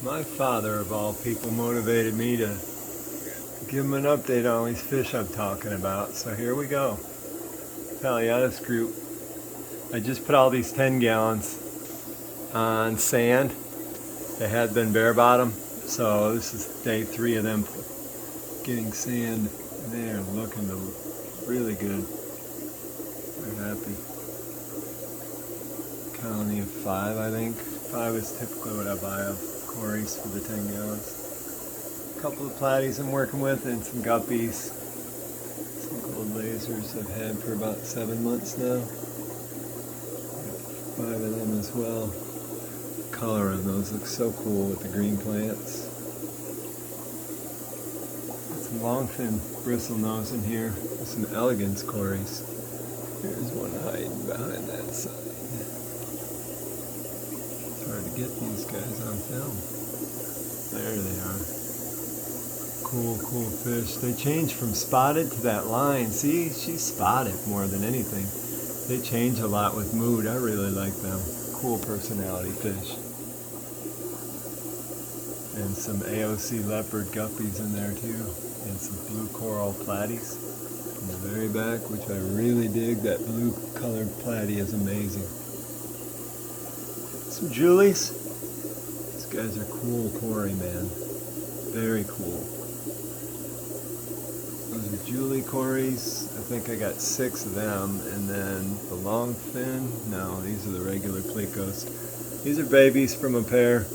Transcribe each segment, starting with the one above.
My father, of all people, motivated me to give him an update on all these fish I'm talking about. So here we go. Palliatus group. I just put all these 10 gallons on sand. They had been bare bottom, so this is day 3 of them getting sand. They are looking really good. They're happy. Colony of 5, I think. 5 is typically what I buy of Corey's for the 10 gallons. A couple of platies I'm working with and some guppies. Some gold lasers I've had for about 7 months now. 5 of them as well. The color of those looks so cool with the green plants. Got some longfin bristlenose in here with some elegance Corey's. There's one hiding behind that side. It's hard to get these guys on film. There they are. Cool fish. They change from spotted to that line. See, she's spotted more than anything. They change a lot with mood. I really like them. Cool personality fish. And some AOC leopard guppies in there too. And some blue coral platies in the very back, which I really dig. That blue colored platy is amazing. Some Julies. These guys are cool Corey, man. Very cool. Those are Julie Corys. I think I got 6 of them. And then the long fin. No, these are the regular plecos. These are babies from a pair.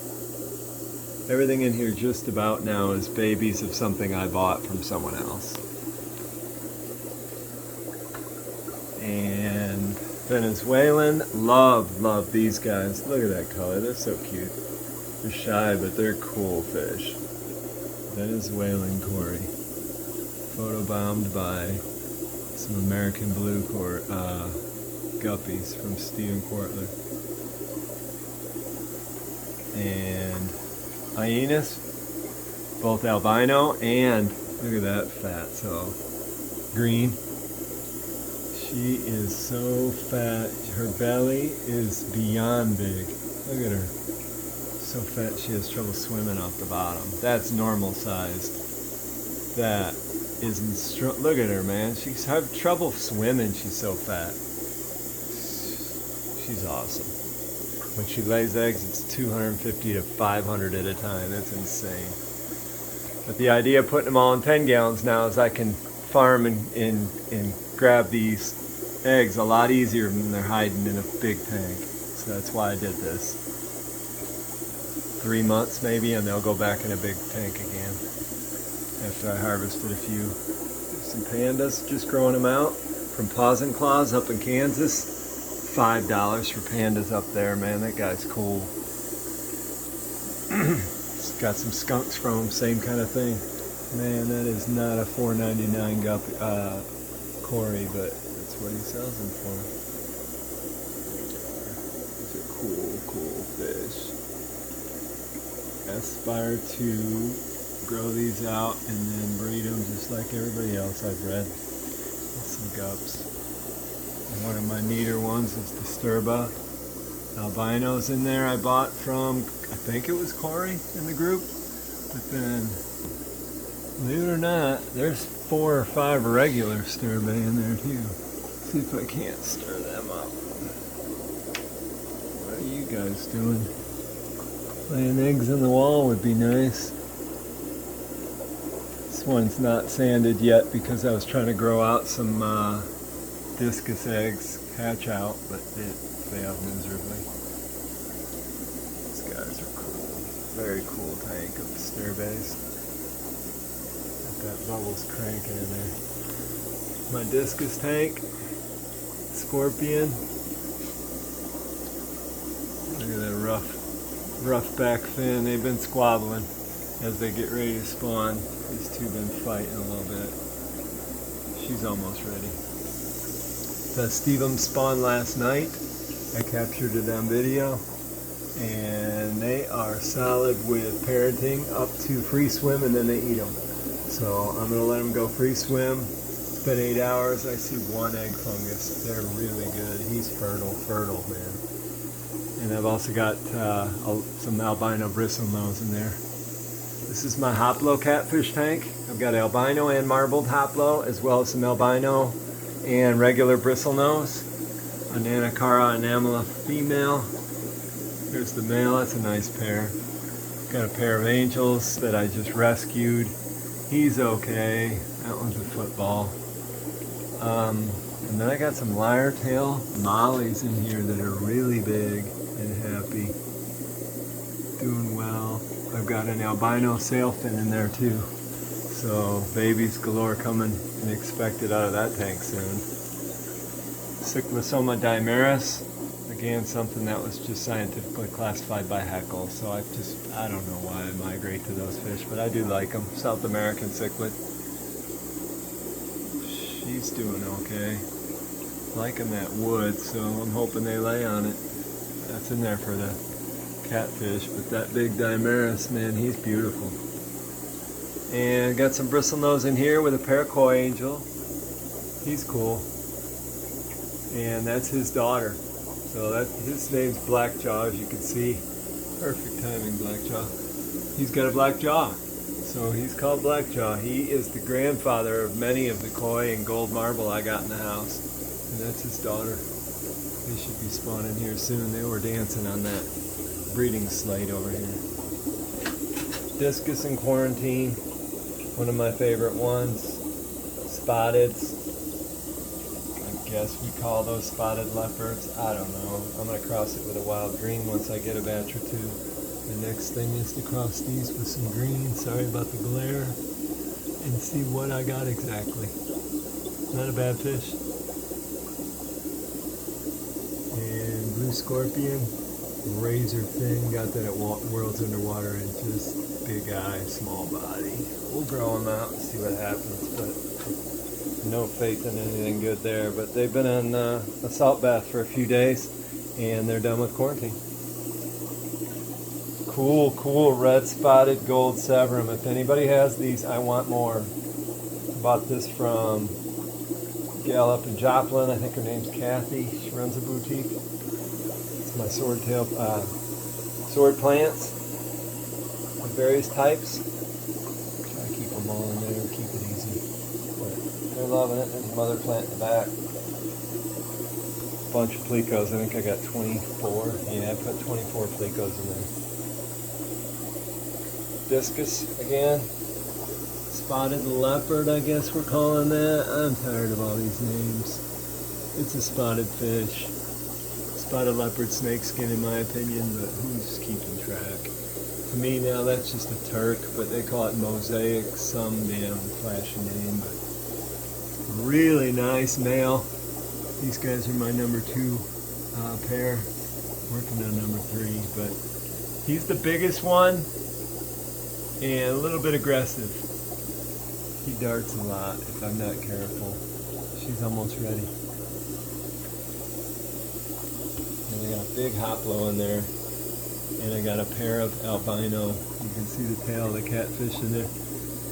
Everything in here just about now is babies of something I bought from someone else. And Venezuelan, love these guys. Look at that color, they're so cute. They're shy, but they're cool fish. Venezuelan Cory. Photobombed by some American blue guppies from Stephen Quartler. And hyenas, both albino and, look at that fat, so green. She is so fat. Her belly is beyond big. Look at her. So fat she has trouble swimming off the bottom. That's normal sized. That isn't. Look at her, man. She's having trouble swimming. She's so fat. She's awesome. When she lays eggs, it's 250 to 500 at a time. That's insane. But the idea of putting them all in 10 gallons now is I can farm and grab these eggs a lot easier when they're hiding in a big tank. So that's why I did this. 3 months maybe, and they'll go back in a big tank again after I harvested a few. There's some pandas, just growing them out from Paws and Claws up in Kansas. $5 for pandas up there, man. That guy's cool. Got some skunks from him, same kind of thing. Man, that is not a $4.99 guppy, Cory, but that's what he sells them for. These are cool fish. Aspire to grow these out and then breed them just like everybody else I've bred. Some gups. And one of my neater ones is Disturba. Albinos in there I bought from, I think it was Cory in the group. But then, believe it or not, there's 4 or 5 regular Disturba in there too. See if I can't stir them up. What are you guys doing? Laying eggs in the wall would be nice. This one's not sanded yet because I was trying to grow out some discus eggs, hatch out, but it failed miserably. These guys are cool. Very cool tank of Sturbays. Got that bubbles cranking in there. My discus tank, scorpion. Look at that rough back fin. They've been squabbling as they get ready to spawn. These two been fighting a little bit. She's almost ready. The Stevem spawned last night. I captured it on video. And they are solid with parenting up to free swim, and then they eat them. So I'm going to let them go free swim. It's been 8 hours. I see 1 egg fungus. They're really good. He's fertile, man. And I've also got some albino bristlenose in there. This is my hoplo catfish tank. I've got albino and marbled hoplo, as well as some albino and regular bristlenose. A Nanacara enamella female. Here's the male, that's a nice pair. Got a pair of angels that I just rescued. He's okay. That one's a football. And then I got some lyre tail mollies in here that are really big and happy. Doing well. I've got an albino sailfin in there too. So babies galore coming and expected out of that tank soon. Cyclisoma dimeris. Again, something that was just scientifically classified by Haeckel. So I don't know why I migrate to those fish, but I do like them. South American cichlid. She's doing okay. Liking that wood, so I'm hoping they lay on it. That's in there for the catfish, but that big dimeris, man, he's beautiful. And got some bristlenose in here with a paracoy angel. He's cool. And that's his daughter. So his name's Blackjaw, as you can see. Perfect timing, Blackjaw. He's got a black jaw, so he's called Blackjaw. He is the grandfather of many of the koi and gold marble I got in the house. And that's his daughter. They should be spawning here soon. They were dancing on that breeding slate over here. Discus in quarantine, one of my favorite ones. Spotteds. I guess we call those spotted leopards. I don't know. I'm going to cross it with a wild green once I get a batch or two. The next thing is to cross these with some green. Sorry about the glare. And see what I got exactly. Not a bad fish. And blue scorpion, razor thin, got that at World's Underwater, and just big eye, small body. We'll grow them out and see what happens, but no faith in anything good there. But they've been on a salt bath for a few days, and they're done with quarantine. Cool red spotted gold severum. If anybody has these, I want more. Bought this from gal up in Joplin. I think her name's Kathy. She runs a boutique. It's my swordtail sword plants of various types. Try to keep them all in there, keep it easy. But they're loving it. There's a mother plant in the back. Bunch of plecos. I think I got 24. Yeah, I put 24 plecos in there. Discus again. Spotted leopard, I guess we're calling that. I'm tired of all these names. It's a spotted fish. Spotted leopard snakeskin in my opinion, but who's keeping track? To me now that's just a Turk, but they call it mosaic, some damn flashy name, but really nice male. These guys are my number 2 pair. Working on number 3, but he's the biggest one and a little bit aggressive. He darts a lot if I'm not careful. She's almost ready. And I got a big hoplo in there. And I got a pair of albino. You can see the tail of the catfish in there.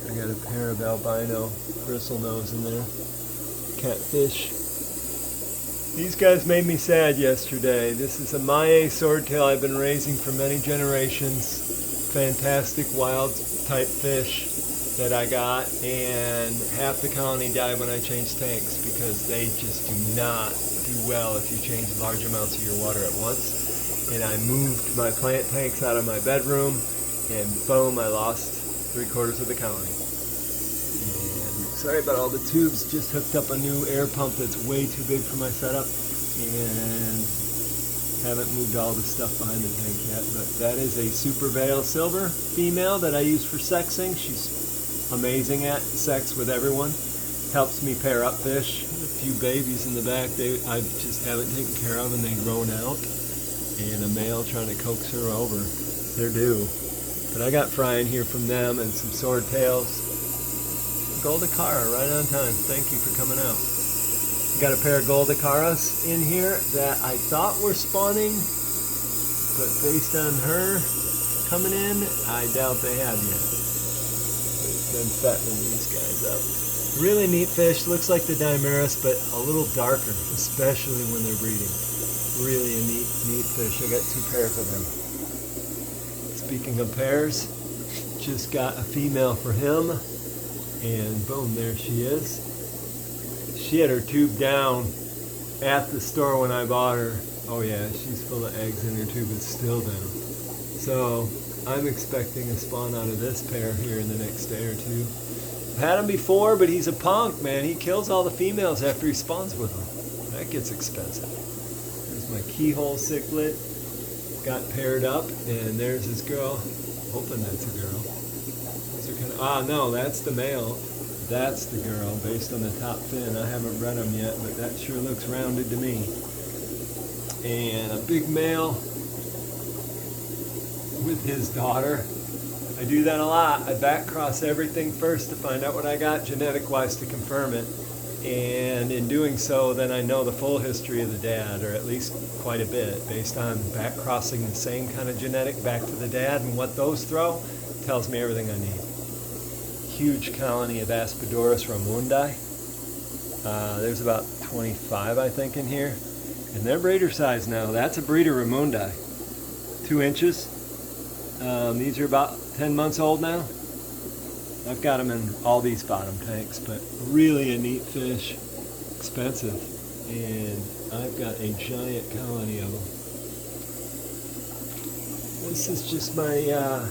I got a pair of albino bristlenose in there. Catfish. These guys made me sad yesterday. This is a Maie swordtail I've been raising for many generations. Fantastic wild type fish that I got, and half the colony died when I changed tanks because they just do not do well if you change large amounts of your water at once. And I moved my plant tanks out of my bedroom, and boom, I lost 3/4 of the colony. And sorry about all the tubes, just hooked up a new air pump that's way too big for my setup, and haven't moved all the stuff behind the tank yet. But that is a Super Veil Silver female that I use for sexing. She's amazing at sex with everyone. Helps me pair up fish. A few babies in the back I just haven't taken care of, and they've grown out. And a male trying to coax her over. They're due. But I got frying here from them and some swordtails. Goldicara, right on time. Thank you for coming out. Got a pair of Goldicaras in here that I thought were spawning, but based on her coming in, I doubt they have yet. Been fattening these guys up. Really neat fish. Looks like the Dimeris, but a little darker, especially when they're breeding. Really a neat fish. I got 2 pairs of them. Speaking of pairs, just got a female for him, and boom, there she is. She had her tube down at the store when I bought her. Oh yeah, she's full of eggs and her tube is still down. So I'm expecting a spawn out of this pair here in the next day or 2. I've had him before, but he's a punk, man. He kills all the females after he spawns with them. That gets expensive. There's my keyhole cichlid. Got paired up, and there's his girl. Hoping that's a girl. These are kind of, no, that's the male. That's the girl, based on the top fin. I haven't bred them yet, but that sure looks rounded to me. And a big male with his daughter. I do that a lot. I back cross everything first to find out what I got genetic-wise to confirm it. And in doing so, then I know the full history of the dad, or at least quite a bit, based on back crossing the same kind of genetic back to the dad, and what those throw tells me everything I need. Huge colony of Aspidoris ramundi. There's about 25, I think, in here. And they're breeder size now. That's a breeder ramundi. 2 inches. These are about 10 months old now. I've got them in all these bottom tanks, but really a neat fish. Expensive. And I've got a giant colony of them. This is just my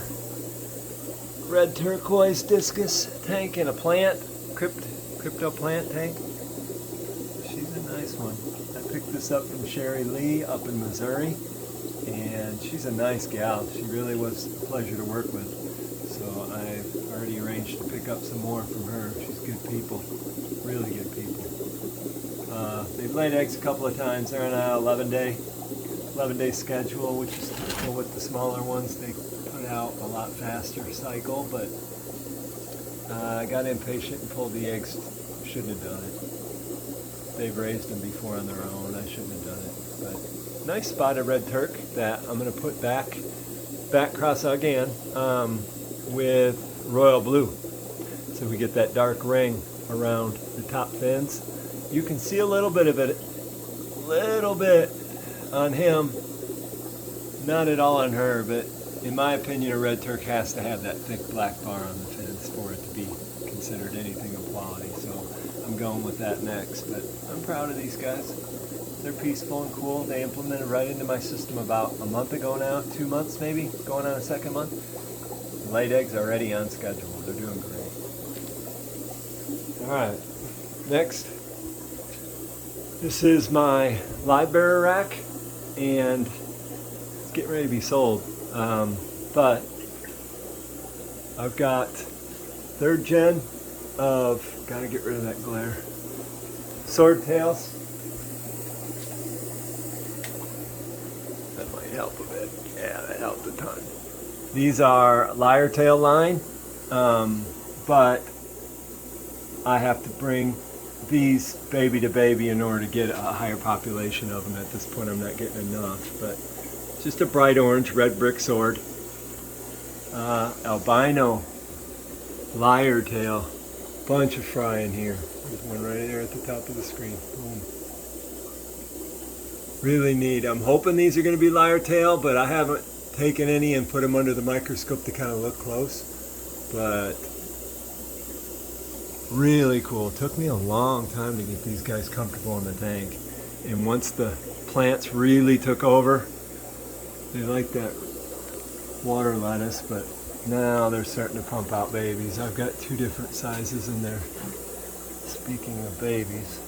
red turquoise discus tank in a plant, crypto plant tank. She's a nice one. I picked this up from Sherry Lee up in Missouri, and she's a nice gal. She really was a pleasure to work with. So I've already arranged to pick up some more from her. She's good people, really good people. They've laid eggs a couple of times. They're on an 11-day schedule, which is typical with the smaller ones. They put out a lot faster cycle, but I got impatient and pulled the eggs. Shouldn't have done it. They've raised them before on their own. I shouldn't have done it. But nice spotted red Turk that I'm going to put back cross again with royal blue. So we get that dark ring around the top fins. You can see a little bit of it, on him. Not at all on her, but in my opinion, a red Turk has to have that thick black bar on the fins for it to be considered anything of quality. So I'm going with that next, but I'm proud of these guys. They're peaceful and cool. They implemented right into my system about a month ago now, 2 months maybe, going on a second month. Laid eggs already on schedule. They're doing great. All right, next. This is my livebearer rack, and it's getting ready to be sold. But I've got 3rd gen of, gotta get rid of that glare, swordtails. That might help a bit. Yeah, that helped a ton. These are lyre tail line, but I have to bring these baby to baby in order to get a higher population of them. At this point I'm not getting enough, but just a bright orange red brick sword, albino lyre tail, bunch of fry in here. There's one right there at the top of the screen. Boom. Really neat. I'm hoping these are going to be lyre tail, but I haven't taken any and put them under the microscope to kind of look close. But really cool. It took me a long time to get these guys comfortable in the tank. And once the plants really took over, they like that water lettuce, but now they're starting to pump out babies. I've got 2 different sizes in there. Speaking of babies,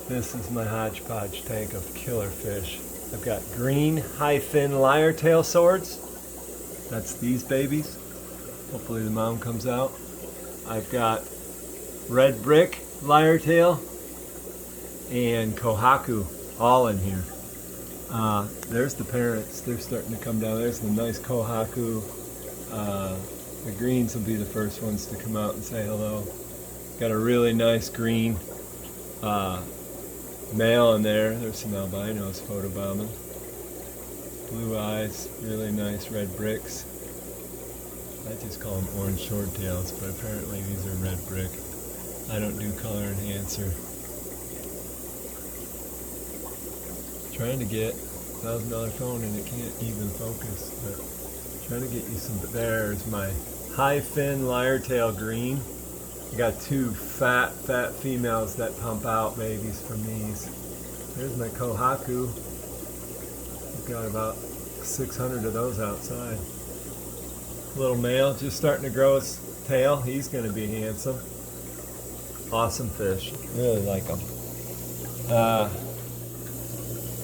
this is my hodgepodge tank of killer fish. I've got green high fin lyre tail swords. That's these babies. Hopefully the mom comes out. I've got red brick lyre tail and kohaku all in here. There's the parents. They're starting to come down. There's the nice kohaku. The greens will be the first ones to come out and say hello. Got a really nice green male in there. There's some albinos photobombing. Blue eyes, really nice red bricks. I just call them orange swordtails, but apparently these are red brick. I don't do color enhancer. Trying to get $1,000 phone and it can't even focus, but trying to get you some. There's my high fin lyre-tail green. I got 2 fat females that pump out babies from these. There's my kohaku. I've got about 600 of those outside. Little male just starting to grow his tail. He's going to be handsome. Awesome fish. Really like them.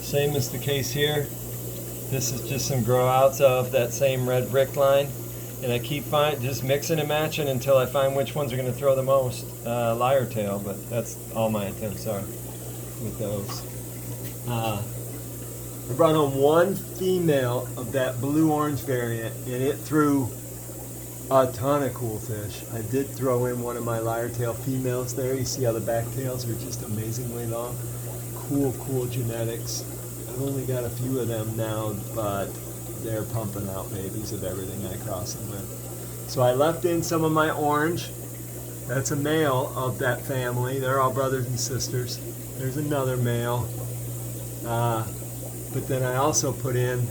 Same is the case here. This is just some grow outs of that same red brick line. And I keep just mixing and matching until I find which ones are going to throw the most lyre tail. But that's all my attempts are with those. I brought home 1 female of that blue-orange variant, and it threw a ton of cool fish. I did throw in one of my lyre-tail females there. You see how the back tails are just amazingly long. Cool genetics. I've only got a few of them now, but they're pumping out babies of everything I cross them with. So I left in some of my orange. That's a male of that family. They're all brothers and sisters. There's another male. But then I also put in,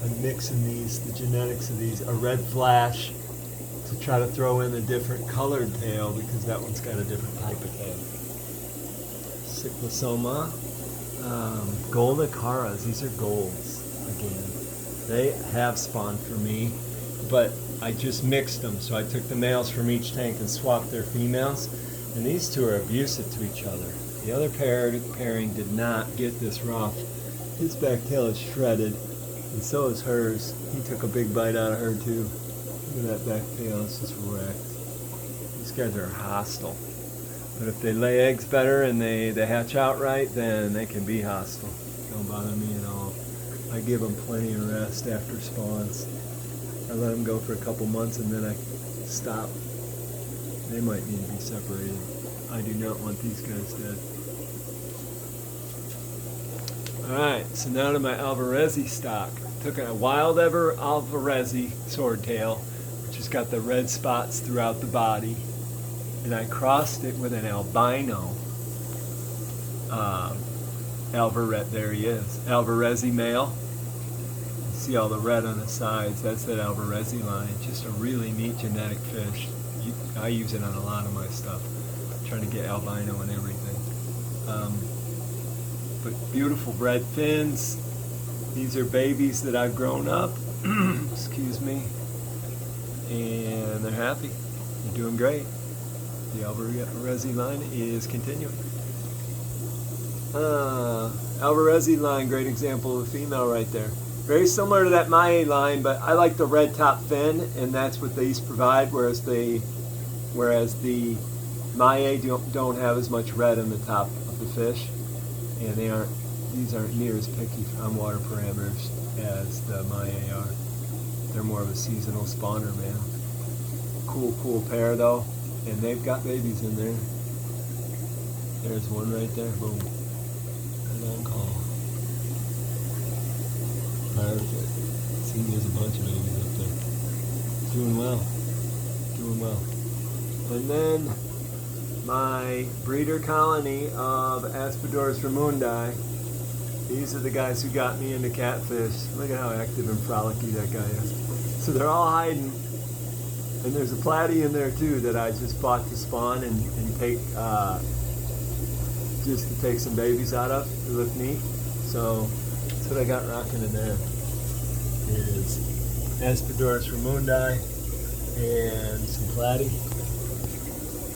I'm mixing these, the genetics of these, a red flash to try to throw in a different colored tail because that one's got a different type of tail. Cyclosoma, gold acaras, these are golds again. They have spawned for me, but I just mixed them. So I took the males from each tank and swapped their females, and these 2 are abusive to each other. The other pairing did not get this rough. His back tail is shredded, and so is hers. He took a big bite out of her too. Look at that back tail, it's just wrecked. These guys are hostile. But if they lay eggs better and they hatch out right, then they can be hostile. Don't bother me at all. I give them plenty of rest after spawns. I let them go for a couple months and then I stop. They might need to be separated. I do not want these guys dead. Alright, so now to my Alvarezi stock. Took a wild ever Alvarezi swordtail, which has got the red spots throughout the body, and I crossed it with an albino Alvarez. There he is, Alvarezi male. You see all the red on the sides. That's that Alvarezi line. Just a really neat genetic fish. I use it on a lot of my stuff. I'm trying to get albino and everything. But beautiful red fins. These are babies that I've grown up. Excuse me. And they're happy. They're doing great. The Alvarezi line is continuing. Alvarezi line, great example of a female right there. Very similar to that Maie line, but I like the red top fin, and that's what these provide, whereas the Maie don't have as much red in the top of the fish, and these aren't near as picky on water parameters as the Maie are. They're more of a seasonal spawner, man. Cool pair though, and they've got babies in there. There's one right there, boom. Right on call. Perfect. See, there's a bunch of babies up there. Doing well. And then my breeder colony of Aspidorus ramundi. These are the guys who got me into catfish. Look at how active and frolicky that guy is. So they're all hiding. And there's a platy in there too that I just bought to spawn and take just to take some babies out of. They look neat. So that's what I got rocking in there. Is Aspidorus ramundi and some platy.